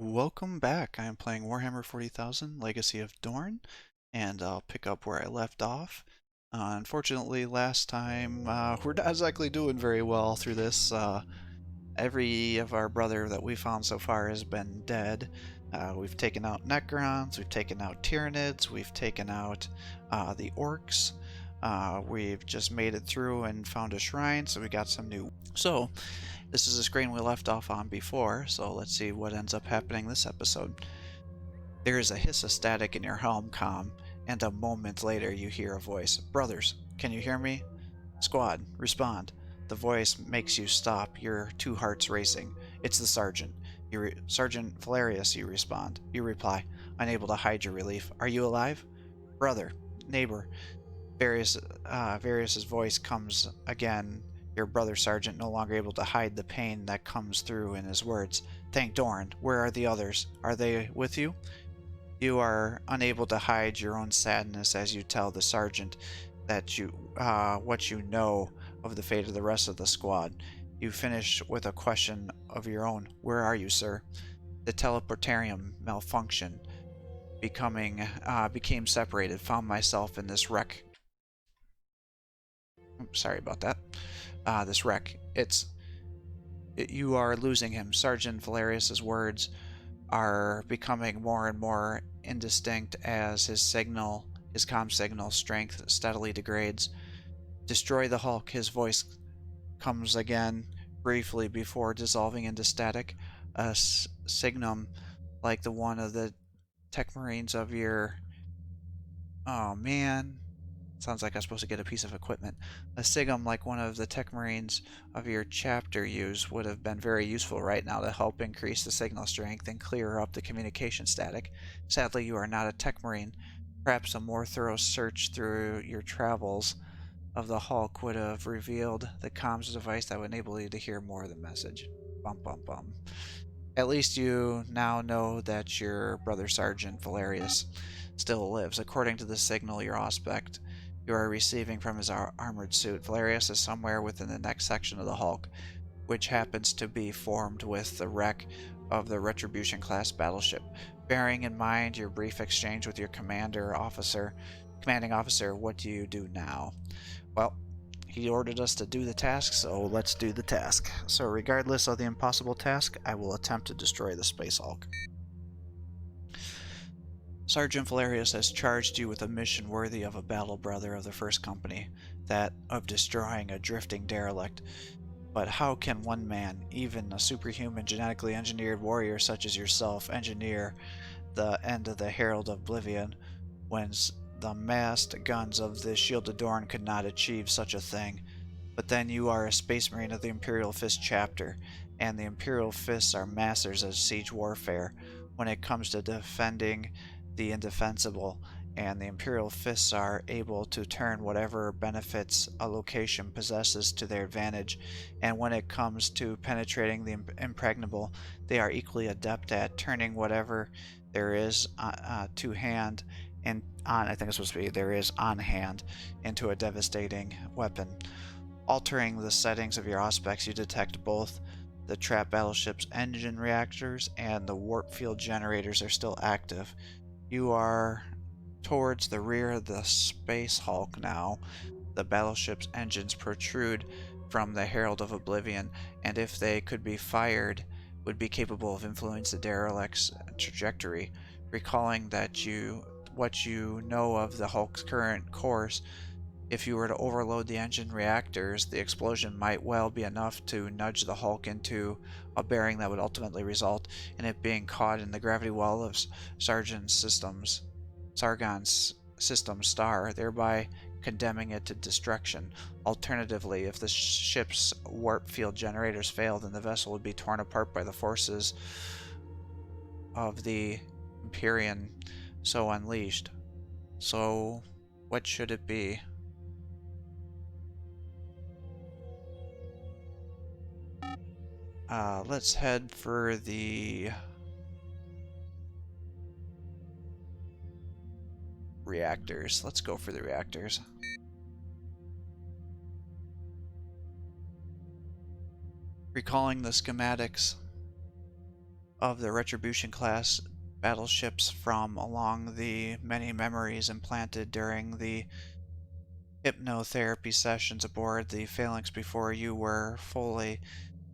Welcome back. I am playing Warhammer 40,000 Legacy of Dorn, and I'll pick up where I left off. Unfortunately, last time we're not exactly doing very well through this. Every of our brother that we found so far has been dead. We've taken out Necrons, we've taken out Tyranids, we've taken out the Orcs. We've just made it through and found a shrine, so we got some new. So, this is a screen we left off on before, so let's see what ends up happening this episode. There is a hiss of static in your helm comm, and a moment later you hear a voice. Brothers, can you hear me? Squad, respond. The voice makes you stop, your two hearts racing. It's the sergeant. Sergeant Valerius, you respond. You reply, unable to hide your relief. Are you alive? Brother, neighbor. Various's voice comes again, your brother sergeant no longer able to hide the pain that comes through in his words. Thank Dorn. Where are the others? Are they with you? You are unable to hide your own sadness as you tell the sergeant that what you know of the fate of the rest of the squad. You finish with a question of your own. Where are you, sir? The teleportarium malfunctioned, became separated. Found myself in this wreck. Sorry about that. This wreck. You are losing him. Sergeant Valerius's words are becoming more and more indistinct as his comm signal strength steadily degrades. Destroy the Hulk. His voice comes again briefly before dissolving into static. A signum like the one of the tech marines of your... Oh man. Sounds like I'm supposed to get a piece of equipment. A Sigum like one of the Tech Marines of your chapter use would have been very useful right now to help increase the signal strength and clear up the communication static. Sadly, you are not a Tech Marine. Perhaps a more thorough search through your travels of the Hulk would have revealed the comms device that would enable you to hear more of the message. Bum bum bum. At least you now know that your brother Sergeant Valerius still lives. According to the signal your aspect you are receiving from his armored suit, Valerius is somewhere within the next section of the Hulk, which happens to be formed with the wreck of the Retribution class battleship. Bearing in mind your brief exchange with your commanding officer, what do you do now? Well, he ordered us to do the task, so let's do the task. So regardless of the impossible task, I will attempt to destroy the Space Hulk. Sergeant Valerius has charged you with a mission worthy of a battle brother of the First Company, that of destroying a drifting derelict. But how can one man, even a superhuman genetically engineered warrior such as yourself, engineer the end of the Herald of Oblivion when the massed guns of the Shielded Dorn could not achieve such a thing? But then you are a Space Marine of the Imperial Fist chapter, and the Imperial Fists are masters of siege warfare when it comes to defending the indefensible, and the Imperial Fists are able to turn whatever benefits a location possesses to their advantage, and when it comes to penetrating the impregnable, they are equally adept at turning whatever there is to hand and on, I think it's supposed to be there is on hand, into a devastating weapon. Altering the settings of your aspects, you detect both the trap battleship's engine reactors and the warp field generators are still active. You are towards the rear of the Space Hulk now. The battleship's engines protrude from the Herald of Oblivion, and if they could be fired, would be capable of influencing the derelict's trajectory. Recalling what you know of the Hulk's current course, if you were to overload the engine reactors, the explosion might well be enough to nudge the Hulk into a bearing that would ultimately result in it being caught in the gravity well of Sargon's system star, thereby condemning it to destruction. Alternatively, if the ship's warp field generators failed, then the vessel would be torn apart by the forces of the Empyrean so unleashed. So, what should it be? Let's head for the reactors. Let's go for the reactors. Recalling the schematics of the Retribution class battleships from along the many memories implanted during the hypnotherapy sessions aboard the Phalanx before you were fully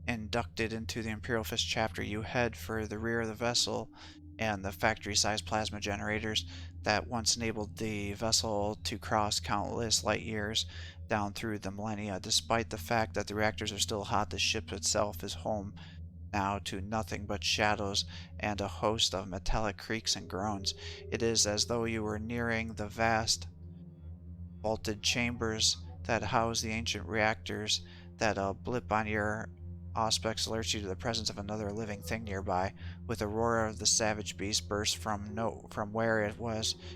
inducted into the Imperial Fist chapter. You head for the rear of the vessel and the factory-sized plasma generators that once enabled the vessel to cross countless light years down through the millennia. Despite the fact that the reactors are still hot, the ship itself is home now to nothing but shadows and a host of metallic creaks and groans. It is as though you were nearing the vast vaulted chambers that house the ancient reactors, that a blip on your auspex alerts you to the presence of another living thing nearby. With a roar of the savage beast bursts from where it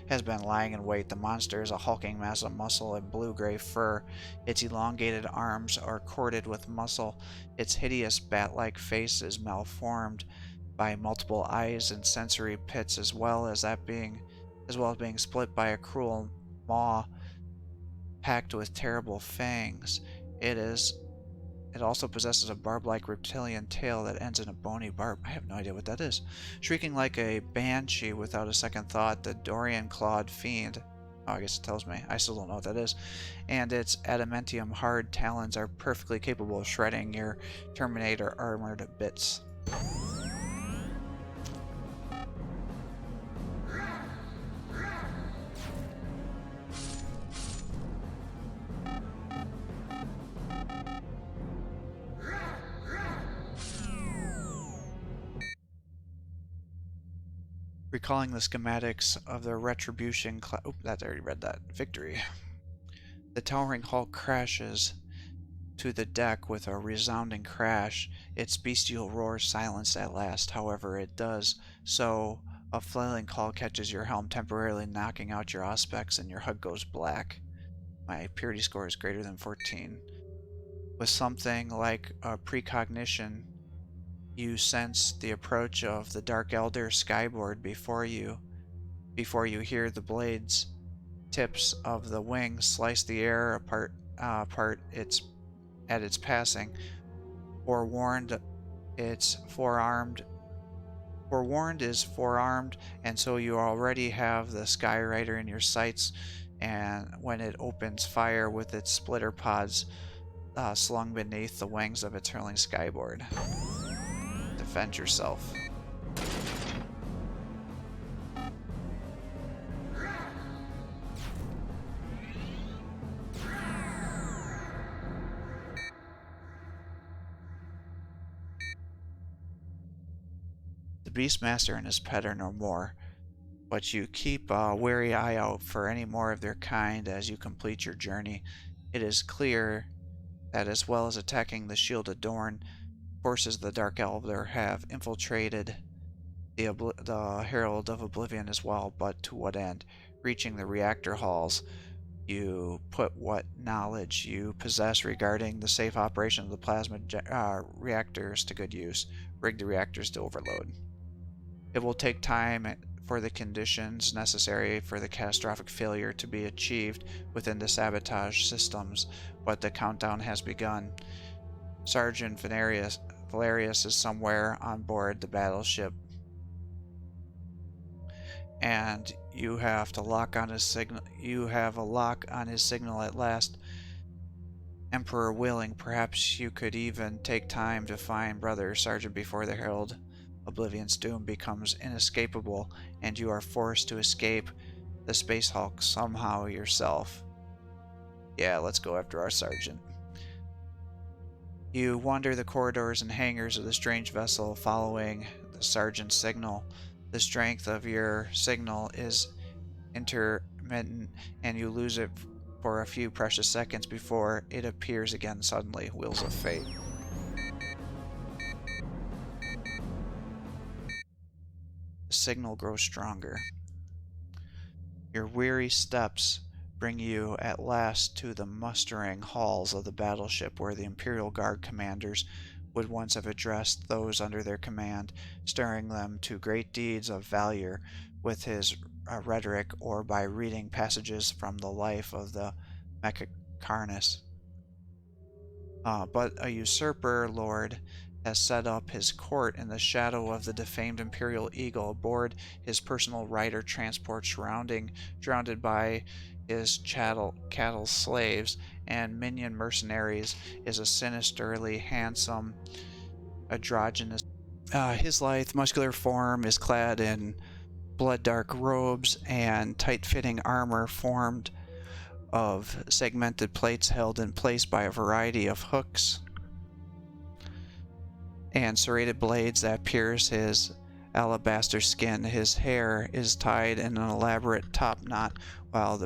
has been lying in wait. The monster is a hulking mass of muscle and blue-gray fur. Its elongated arms are corded with muscle. Its hideous bat-like face is malformed by multiple eyes and sensory pits, as well as being split by a cruel maw packed with terrible fangs. It also possesses a barb-like reptilian tail that ends in a bony barb. I have no idea what that is. Shrieking like a banshee without a second thought, the Dorian-clawed fiend. Oh, I guess it tells me. I still don't know what that is. And its adamantium hard talons are perfectly capable of shredding your Terminator armor to bits. Recalling the schematics of the Retribution class. Oh, I already read that. Victory. The towering hull crashes to the deck with a resounding crash. Its bestial roar silenced at last. However, it does so. A flailing call catches your helm, temporarily knocking out your auspex, and your HUD goes black. My purity score is greater than 14. With something like a precognition, you sense the approach of the Dark Elder skyboard before you hear the blades tips of the wings slice the air apart at its passing. Forewarned is forearmed, and so you already have the Skyrider in your sights, and when it opens fire with its splitter pods slung beneath the wings of its hurling skyboard. Defend yourself. The Beastmaster and his pet are no more, but you keep a wary eye out for any more of their kind as you complete your journey. It is clear that as well as attacking the Shield of Dorn, forces of the Dark Elder have infiltrated the Herald of Oblivion as well, but to what end? Reaching the reactor halls, you put what knowledge you possess regarding the safe operation of the plasma reactors to good use. Rig the reactors to overload. It will take time for the conditions necessary for the catastrophic failure to be achieved within the sabotage systems, but the countdown has begun. Sergeant Valerius is somewhere on board the battleship, and you have to lock on his signal. You have a lock on his signal at last. Emperor willing, perhaps you could even take time to find Brother Sergeant before the Herald Oblivion's doom becomes inescapable and you are forced to escape the Space Hulk somehow yourself. Yeah, let's go after our Sergeant. You wander the corridors and hangars of the strange vessel following the Sergeant's signal. The strength of your signal is intermittent and you lose it for a few precious seconds before it appears again suddenly. Wheels of Fate. The signal grows stronger. Your weary steps bring you at last to the mustering halls of the battleship where the Imperial Guard commanders would once have addressed those under their command, stirring them to great deeds of valor with his rhetoric or by reading passages from the life of the Mechacarnus. But a usurper lord has set up his court in the shadow of the defamed Imperial Eagle aboard his personal rider transport surrounded by his cattle slaves and minion mercenaries, is a sinisterly handsome, androgynous. His lithe, muscular form is clad in blood-dark robes and tight-fitting armor formed of segmented plates held in place by a variety of hooks and serrated blades that pierce his alabaster skin. His hair is tied in an elaborate top knot, while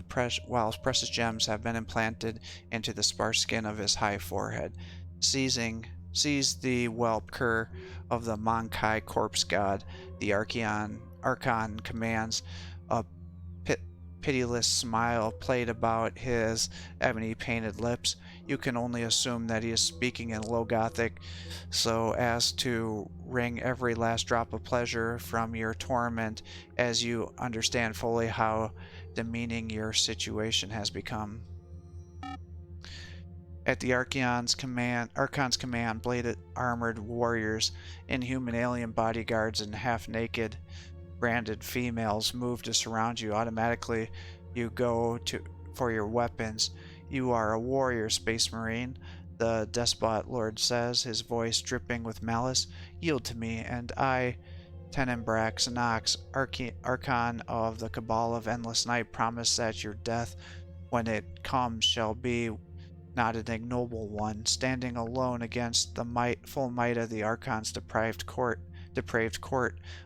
precious gems have been implanted into the sparse skin of his high forehead. Sees the whelp cur of the Mankai corpse god. The Archon commands a pitiless smile played about his ebony-painted lips. You can only assume that he is speaking in Low Gothic so as to wring every last drop of pleasure from your torment as you understand fully how demeaning your situation has become. At the Archon's command, bladed armored warriors, inhuman alien bodyguards, and half-naked branded females move to surround you. Automatically, you go for your weapons. You are a warrior, Space Marine, the Despot Lord says, his voice dripping with malice. Yield to me, and I, Tenenbrax Nox, Archon of the Cabal of Endless Night, promise that your death, when it comes, shall be not an ignoble one, standing alone against the full might of the Archon's depraved court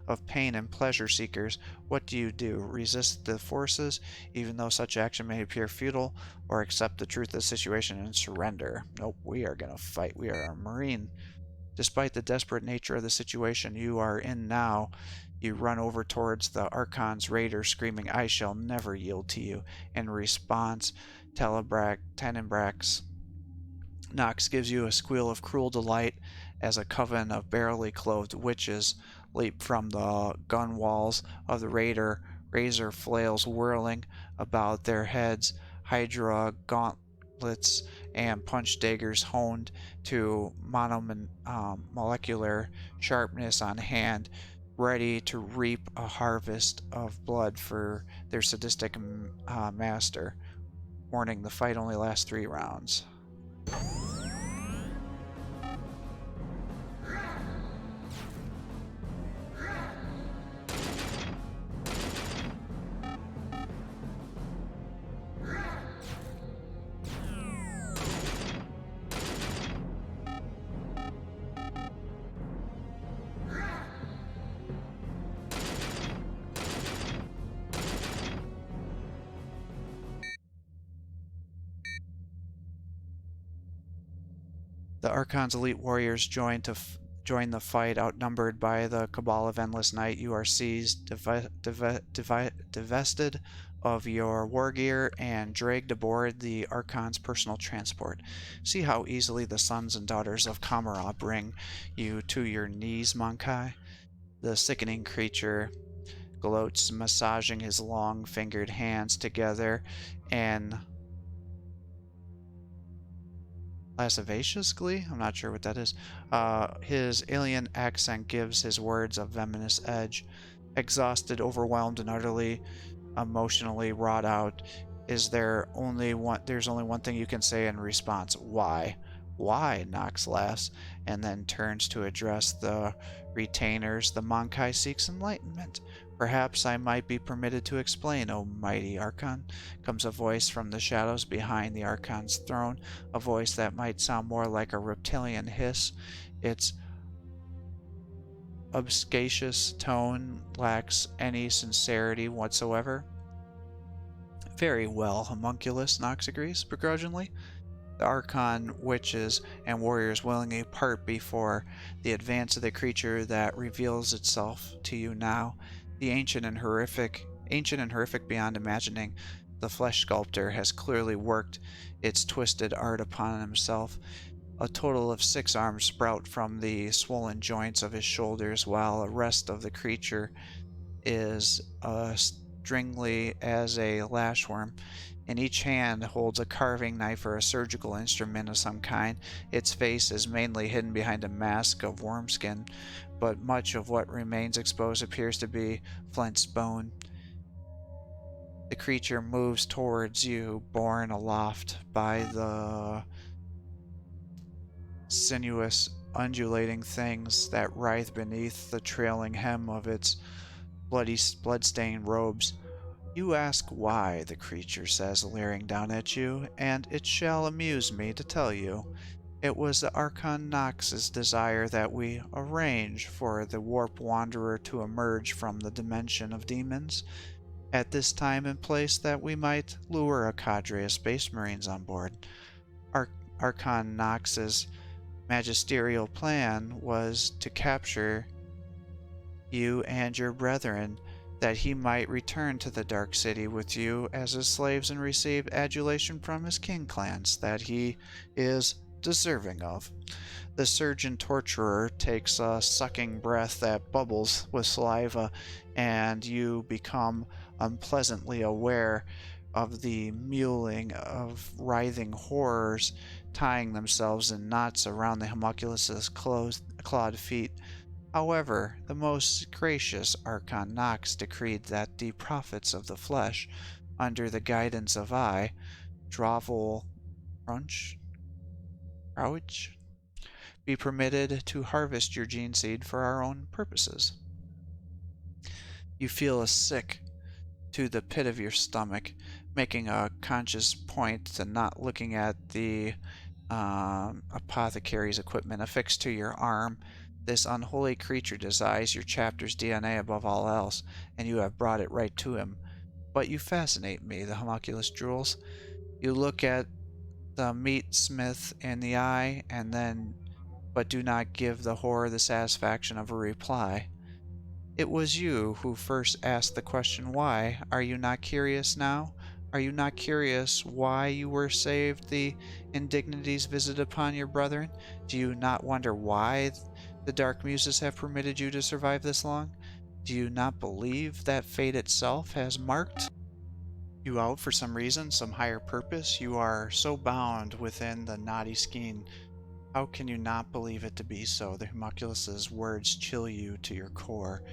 of pain and pleasure seekers. What do? Resist the forces, even though such action may appear futile, or accept the truth of the situation and surrender? Nope, we are going to fight. We are a Marine. Despite the desperate nature of the situation you are in now, you run over towards the Archon's raider, screaming, I shall never yield to you. In response, Tenenbrax Nox gives you a squeal of cruel delight as a coven of barely clothed witches leap from the gun walls of the raider, razor flails whirling about their heads, hydra gauntlets and punch daggers honed to molecular sharpness on hand, ready to reap a harvest of blood for their sadistic master. Warning, the fight only lasts 3 rounds. The Archon's elite warriors join the fight. Outnumbered by the Cabal of Endless Night, you are seized, divested of your war gear, and dragged aboard the Archon's personal transport. See how easily the sons and daughters of Kamara bring you to your knees, Mankai? The sickening creature gloats, massaging his long-fingered hands together and lascivious glee? I'm not sure what that is. His alien accent gives his words a venomous edge. Exhausted, overwhelmed, and utterly emotionally wrought out, there's only one thing you can say in response. Why? Why? Nox laughs, and then turns to address the retainers. The Mankai seeks enlightenment. Perhaps I might be permitted to explain, O mighty Archon. Comes a voice from the shadows behind the Archon's throne, a voice that might sound more like a reptilian hiss. Its obscenious tone lacks any sincerity whatsoever. Very well, homunculus, Nox agrees begrudgingly. The Archon witches and warriors willingly part before the advance of the creature that reveals itself to you now. The ancient and horrific beyond imagining, the flesh sculptor has clearly worked its twisted art upon himself. A total of 6 arms sprout from the swollen joints of his shoulders, while the rest of the creature is stringly as a lashworm. In each hand holds a carving knife or a surgical instrument of some kind. Its face is mainly hidden behind a mask of worm skin, but much of what remains exposed appears to be Flint's bone. The creature moves towards you, borne aloft by the sinuous, undulating things that writhe beneath the trailing hem of its blood-stained robes. You ask why, the creature says, leering down at you, and it shall amuse me to tell you. It was the Archon Nox's desire that we arrange for the Warp Wanderer to emerge from the dimension of demons at this time and place, that we might lure a cadre of Space Marines on board. Archon Nox's magisterial plan was to capture you and your brethren, that he might return to the Dark City with you as his slaves and receive adulation from his kin clans that he is deserving of. The surgeon torturer takes a sucking breath that bubbles with saliva, and you become unpleasantly aware of the mewling of writhing horrors tying themselves in knots around the homunculus's clawed feet. However, the most gracious Archon Nox decreed that the prophets of the flesh, under the guidance of I, Dravel Crouch, be permitted to harvest your gene seed for our own purposes. You feel a sick to the pit of your stomach, making a conscious point to not looking at the apothecary's equipment affixed to your arm. This unholy creature desires your chapter's DNA above all else, and you have brought it right to him. But you fascinate me, the homunculus drools. You look at the meat smith in the eye, and then, but do not give the horror the satisfaction of a reply. It was you who first asked the question why. Are you not curious now? Are you not curious why you were saved the indignities visited upon your brethren? Do you not wonder why the dark muses have permitted you to survive this long? Do you not believe that fate itself has marked you out for some reason, some higher purpose? You are so bound within the knotty skein. How can you not believe it to be so? The homunculus's words chill you to your core,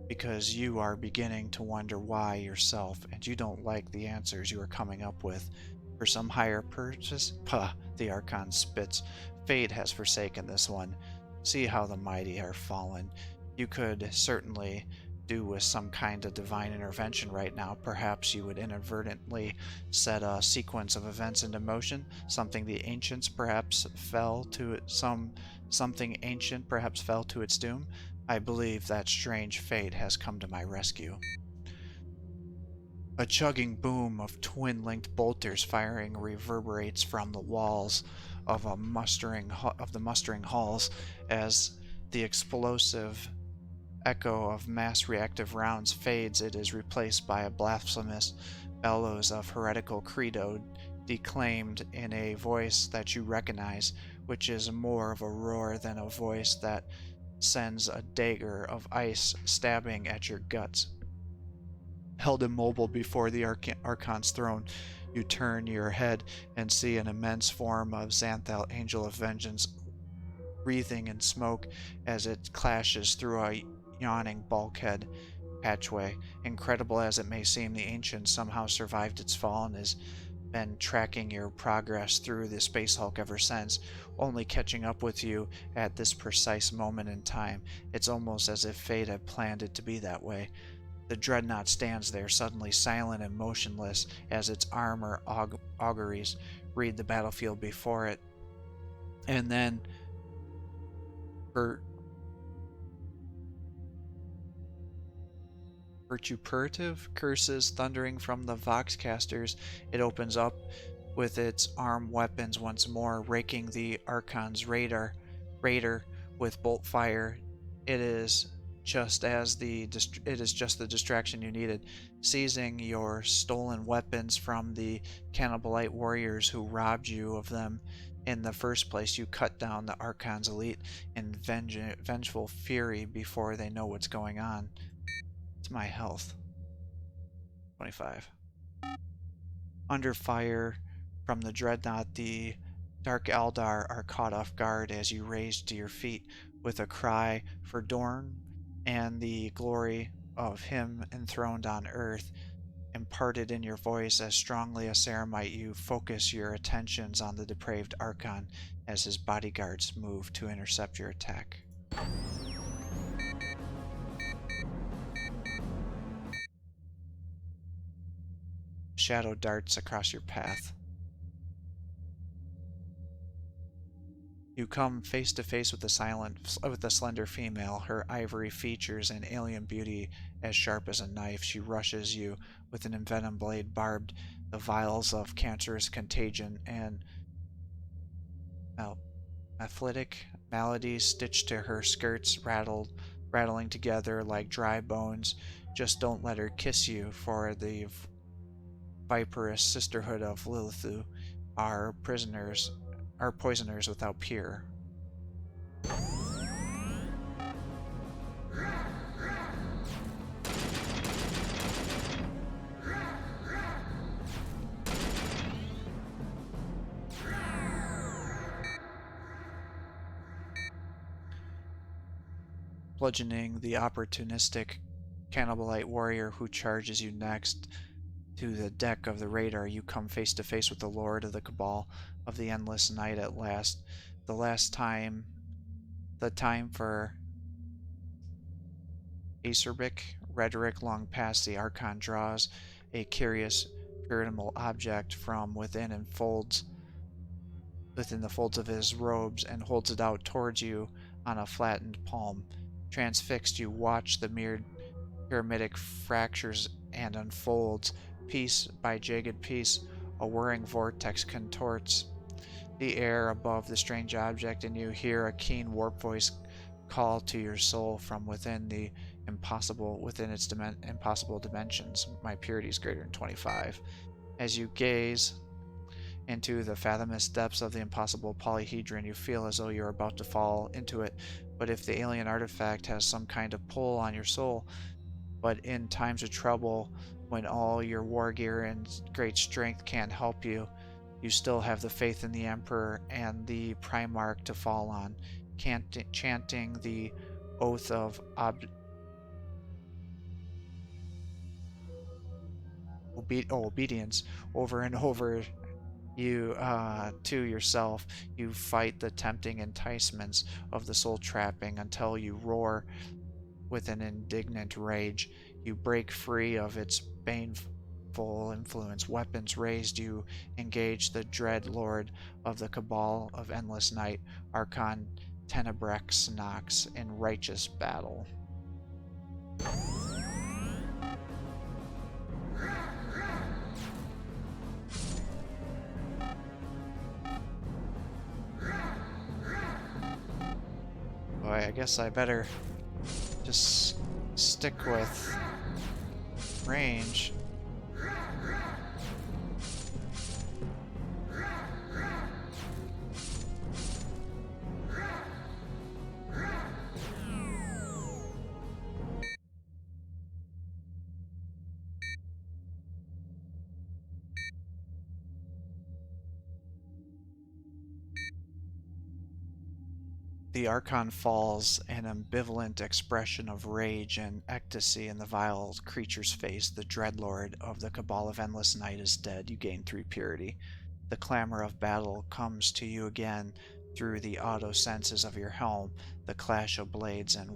because you are beginning to wonder why yourself, and you don't like the answers you are coming up with. For some higher purpose? Puh, the Archon spits. Fate has forsaken this one. See how the mighty are fallen. You could certainly do with some kind of divine intervention right now. Perhaps you would inadvertently set a sequence of events into motion. Something ancient perhaps fell to its doom. I believe that strange fate has come to my rescue. A chugging boom of twin-linked bolters firing reverberates from the walls of the mustering halls as the explosive echo of mass reactive rounds fades. It is replaced by a blasphemous bellows of heretical credo declaimed in a voice that you recognize, which is more of a roar than a voice that sends a dagger of ice stabbing at your guts. Held immobile before the Archon's throne, you turn your head and see an immense form of Xanthal, Angel of Vengeance, wreathing in smoke as it clashes through a yawning bulkhead hatchway. Incredible as it may seem, the Ancient somehow survived its fall and has been tracking your progress through the Space Hulk ever since, only catching up with you at this precise moment in time. It's almost as if fate had planned it to be that way. The dreadnought stands there, suddenly silent and motionless, as its armor auguries read the battlefield before it. And then, vituperative curses thundering from the Voxcasters, it opens up with its armed weapons once more, raking the Archon's raider with bolt fire. It is just the distraction you needed, seizing your stolen weapons from the Cannibalite warriors who robbed you of them in the first place. You cut down the Archon's elite in vengeful fury before they know what's going on. It's my health. 25. Under fire from the dreadnought, the Dark Eldar are caught off guard as you raise to your feet with a cry for Dorn and the glory of him enthroned on earth imparted in your voice as strongly as Saramite. You focus your attentions on the depraved Archon as his bodyguards move to intercept your attack. Shadow darts across your path. You come face to face with the slender female, her ivory features and alien beauty as sharp as a knife. She rushes you with an envenomed blade barbed the vials of cancerous contagion and athletic maladies stitched to her skirts, rattling together like dry bones. Just don't let her kiss you, for the viperous sisterhood of Lilithu are poisoners without peer. Bludgeoning the opportunistic Cannibalite warrior who charges you next to the deck of the radar, you come face to face with the Lord of the Cabal of the Endless Night at last. The time for acerbic rhetoric long past. The Archon draws a curious pyramidal object from within the folds of his robes and holds it out towards you on a flattened palm. Transfixed, you watch the mirrored pyramidic fractures and unfolds. Piece by jagged piece, a whirring vortex contorts the air above the strange object, and you hear a keen warp voice call to your soul from within its impossible dimensions. My purity is greater than 25. As you gaze into the fathomless depths of the impossible polyhedron, you feel as though you're about to fall into it. But if the alien artifact has some kind of pull on your soul, but in times of trouble, when all your war gear and great strength can't help you, you still have the faith in the Emperor and the Primarch to fall on, chanting the oath of obedience over and over. You to yourself, you fight the tempting enticements of the soul trapping until you roar with an indignant rage. You break free of its baneful influence. Weapons raised, you engage the dread Lord of the Cabal of Endless Night, Archon Tenebrex Nox, in righteous battle. Boy, I guess I better just stick with range. The Archon falls, an ambivalent expression of rage and ecstasy in the vile creature's face. The Dreadlord of the Cabal of Endless Night is dead. You gain 3 purity. The clamor of battle comes to you again through the auto senses of your helm, the clash of blades and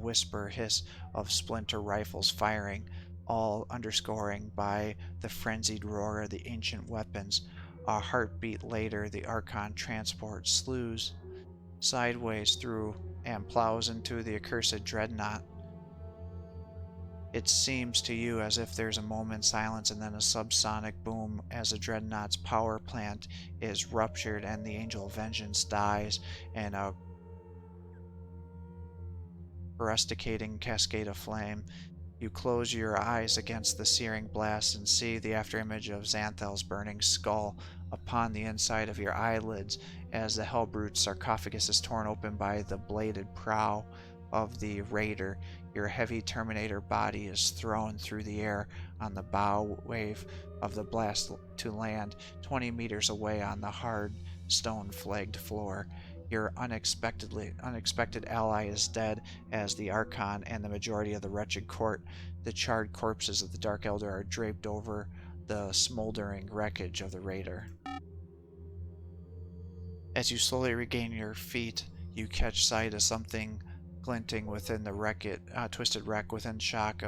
hiss of splinter rifles firing, all underscoring by the frenzied roar of the ancient weapons. A heartbeat later, the Archon transport slews sideways through and plows into the accursed dreadnought. It seems to you as if there's a moment's silence and then a subsonic boom as the dreadnought's power plant is ruptured and the Angel of Vengeance dies in a rusticating cascade of flame. You close your eyes against the searing blast and see the afterimage of Xanthel's burning skull upon the inside of your eyelids as the Hellbrute's sarcophagus is torn open by the bladed prow of the Raider. Your heavy Terminator body is thrown through the air on the bow wave of the blast to land 20 meters away on the hard, stone-flagged floor. Your unexpected ally is dead, as the Archon and the majority of the wretched court. The charred corpses of the Dark Elder are draped over the smoldering wreckage of the Raider. As you slowly regain your feet, you catch sight of something glinting within the twisted wreck with a shock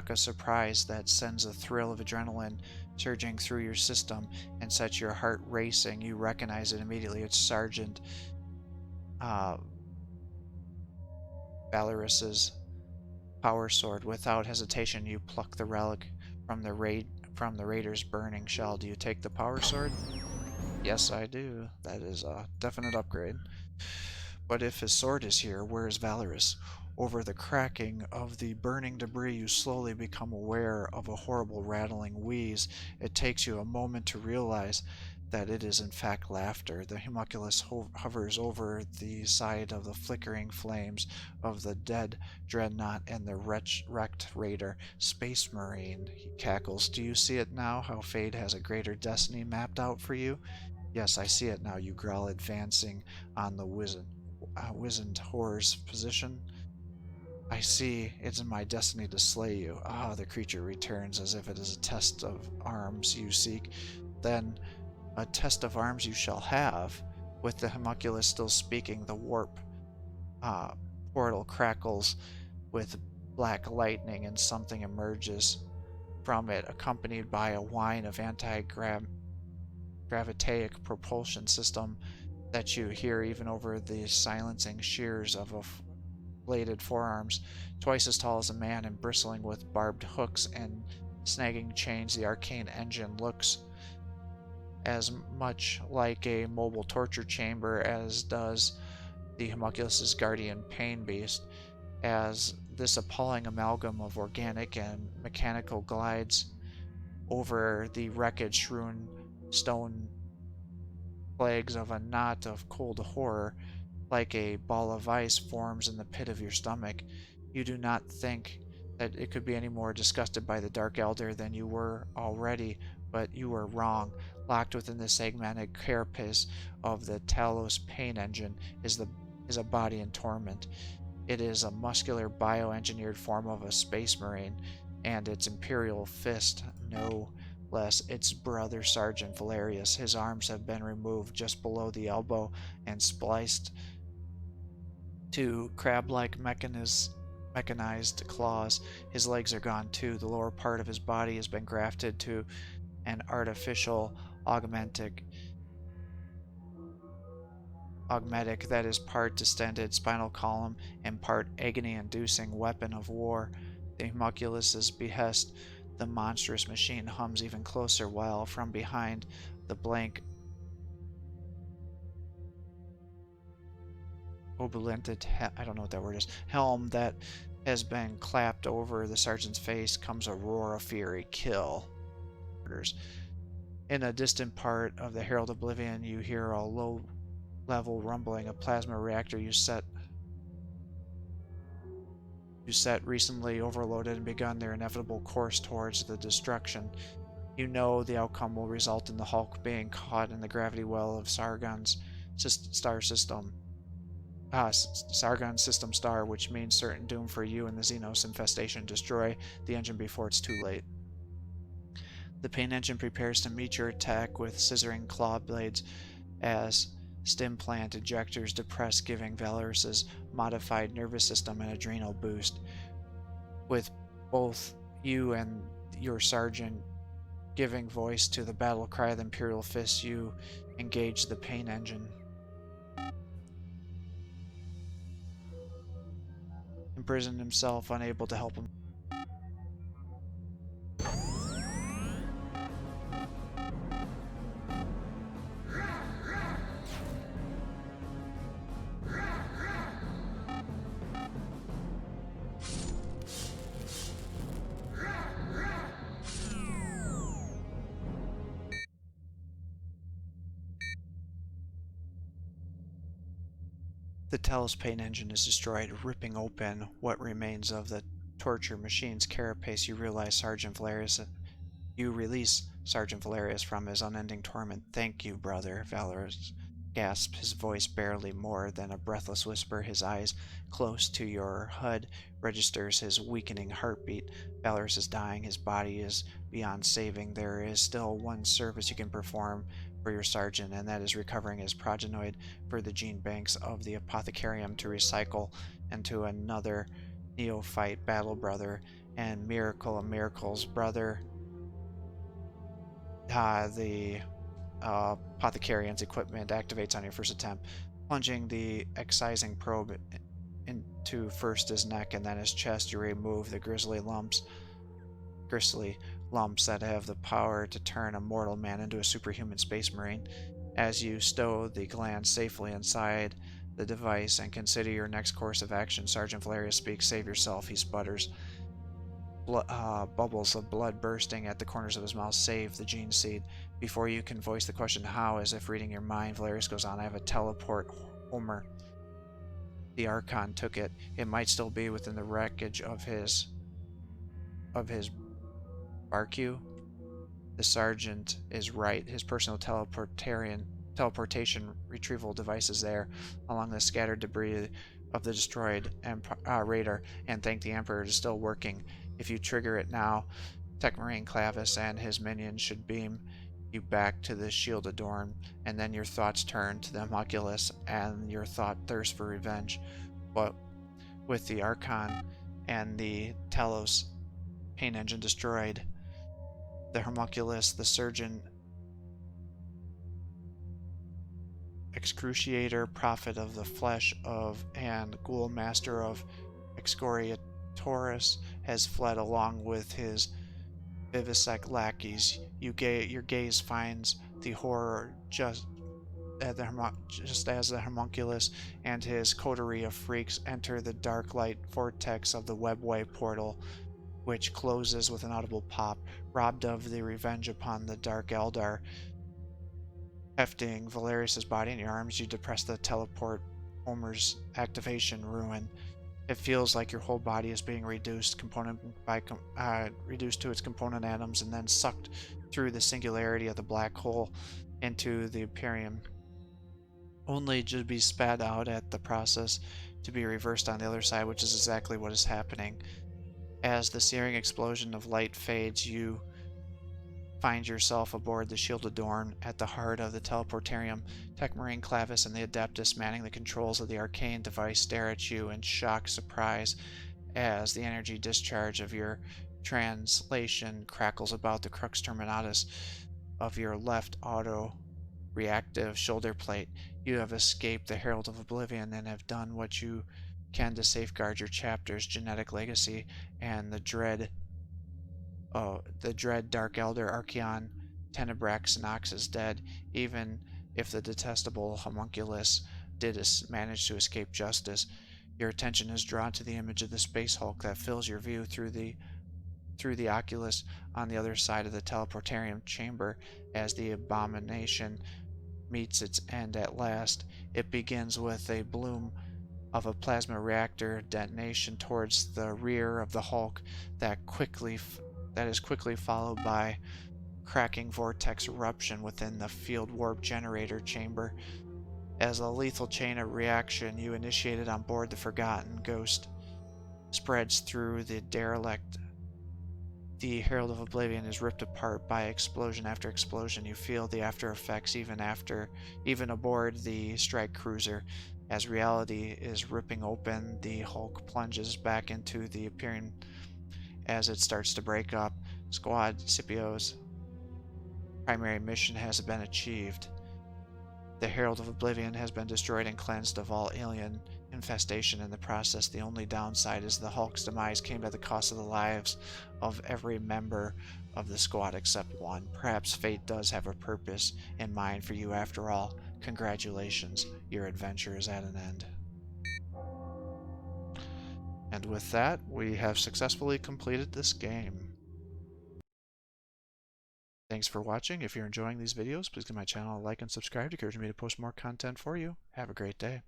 of surprise that sends a thrill of adrenaline surging through your system and sets your heart racing. You recognize it immediately. It's Sergeant Valorus's power sword. Without hesitation, you pluck the relic from the Raider's burning shell. Do you take the power sword? Yes, I do. That is a definite upgrade. But if his sword is here, where is Valorus? Over the cracking of the burning debris, you slowly become aware of a horrible rattling wheeze. It takes you a moment to realize that it is in fact laughter. The homunculus hovers over the side of the flickering flames of the dead dreadnought and the wrecked Raider. Space Marine, he cackles. Do you see it now, how fate has a greater destiny mapped out for you? Yes, I see it now, you growl, advancing on the wizened horror's position. I see, it's in my destiny to slay you. Ah, the creature returns as if it is a test of arms you seek. Then, a test of arms you shall have. With the homunculus still speaking, the warp portal crackles with black lightning and something emerges from it, accompanied by a whine of anti-gravitaic propulsion system that you hear even over the silencing shears of bladed forearms. Twice as tall as a man and bristling with barbed hooks and snagging chains, the arcane engine looks as much like a mobile torture chamber as does the homunculus's guardian pain beast. As this appalling amalgam of organic and mechanical glides over the wreckage-strewn stone plagues of a knot of cold horror, like a ball of ice forms in the pit of your stomach. You do not think that it could be any more disgusted by the Dark Elder than you were already, but you were wrong. Locked within the segmented carapace of the Talos pain engine is a body in torment. It is a muscular bioengineered form of a space marine, and its imperial fist, no less, its brother Sergeant Valerius. His arms have been removed just below the elbow and spliced to crab-like mechanized claws. His legs are gone too. The lower part of his body has been grafted to an artificial augmetic that is part distended spinal column and part agony-inducing weapon of war. The homunculus's behest, the monstrous machine hums even closer, while from behind the blank obulented, I don't know what that word is, helm that has been clapped over the sergeant's face comes a roar of fury. Kill. In a distant part of the Herald Oblivion, you hear a low-level rumbling. A plasma reactor you set recently overloaded and begun their inevitable course towards the destruction. You know the outcome will result in the Hulk being caught in the gravity well of Sargon's Sargon System Star, which means certain doom for you and the Xenos infestation. Destroy the engine before it's too late. The pain engine prepares to meet your attack with scissoring claw blades as stim plant injectors depress, giving Valorus's modified nervous system an adrenal boost. With both you and your sergeant giving voice to the battle cry of the Imperial Fist, you engage the pain engine. Imprisoned himself, unable to help him. The The Telos paint engine is destroyed, ripping open what remains of the torture machine's carapace. You release Sergeant Valerius from his unending torment. "Thank you, brother," Valerius gasps, his voice barely more than a breathless whisper. His eyes, close to your HUD, registers his weakening heartbeat. Valerius is dying. His body is beyond saving. There is still one service you can perform for your sergeant, and that is recovering his progenoid for the gene banks of the apothecarium to recycle into another neophyte battle brother. And miracle of miracles, brother, the apothecarian's equipment activates on your first attempt, plunging the excising probe into first his neck and then his chest. You remove the grisly lumps that have the power to turn a mortal man into a superhuman space marine. As you stow the gland safely inside the device and consider your next course of action, Sergeant Valerius speaks. "Save yourself," he sputters, bubbles of blood bursting at the corners of his mouth. "Save the gene seed." Before you can voice the question how, as if reading your mind, Valerius goes on, "I have a teleport Homer. The Archon took it. It might still be within the wreckage of his Barcu." The sergeant is right. His personal teleportation retrieval device is there, along the scattered debris of the destroyed radar, and thank the Emperor, it is still working. If you trigger it now, Tech Marine Clavis and his minions should beam you back to the Shield of Dorn, and then your thoughts turn to the homunculus, and your thought thirsts for revenge. But with the Archon and the Telos paint engine destroyed, the homunculus, the surgeon, excruciator, prophet of the flesh of, and ghoul master of Excoriatorus, has fled along with his vivisect lackeys. Your gaze finds the horror just as the homunculus and his coterie of freaks enter the dark light vortex of the webway portal, which closes with an audible pop. Robbed of the revenge upon the Dark Eldar hefting Valerius's body in your arms, you depress the teleport Homer's activation ruin. It feels like your whole body is being reduced to its component atoms and then sucked through the singularity of the black hole into the Imperium, only to be spat out at the process to be reversed on the other side, which is exactly what is happening. As the searing explosion of light fades, you find yourself aboard the Shield of Dorn at the heart of the teleportarium. Tech Marine Clavis and the Adeptus manning the controls of the arcane device stare at you in shocked surprise as the energy discharge of your translation crackles about the crux terminatus of your left auto-reactive shoulder plate. You have escaped the Herald of Oblivion and have done what you can to safeguard your chapter's genetic legacy, and the dread Dark Elder Archeon Tenebrax Nox is dead. Even if the detestable homunculus did manage to escape justice, your attention is drawn to the image of the Space Hulk that fills your view through the oculus on the other side of the teleportarium chamber. As the abomination meets its end at last, it begins with a bloom of a plasma reactor detonation towards the rear of the Hulk that is quickly followed by cracking vortex eruption within the field warp generator chamber. As a lethal chain of reaction you initiated on board the Forgotten Ghost spreads through the derelict, the Herald of Oblivion is ripped apart by explosion after explosion. You feel the after effects even aboard the strike cruiser. As reality is ripping open, the Hulk plunges back into the appearing. As it starts to break up, Squad Scipio's primary mission has been achieved. The Herald of Oblivion has been destroyed and cleansed of all alien infestation in the process. The only downside is the Hulk's demise came at the cost of the lives of every member of the squad except one. Perhaps fate does have a purpose in mind for you after all. Congratulations, your adventure is at an end. And with that, we have successfully completed this game. Thanks for watching. If you're enjoying these videos, please give my channel a like and subscribe to encourage me to post more content for you. Have a great day.